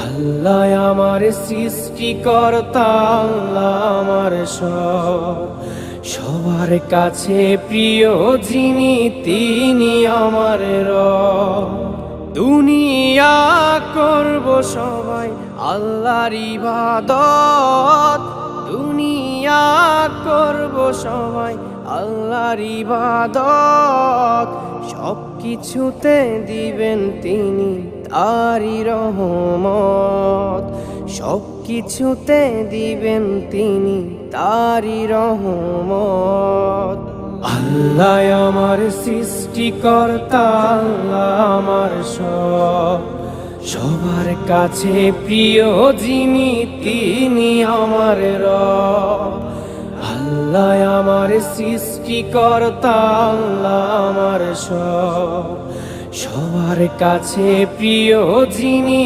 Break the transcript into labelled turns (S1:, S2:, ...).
S1: আল্লাহ আমার সৃষ্টিকর্তা, আল্লাহ আমার সব, সবার কাছে প্রিয় যিনি তিনি আমার রব। দুনিয়া করব সবাই আল্লাহর ইবাদত, দুনিয়া করব সবাই আল্লাহর ইবাদত, সব কিছুতে দিবেন তিনি তারি রহমত, সব কিছুতে দিবেন তিনি তারি রহমত। আল্লাহ আমার সৃষ্টিকর্তা, আল্লাহ আমার সব, সবার কাছে প্রিয় যিনি তিনি আমার রব। আল্লাহ আমার সৃষ্টিকর্তা, আল্লাহ আমার সব, সবার কাছে প্রিয় যিনি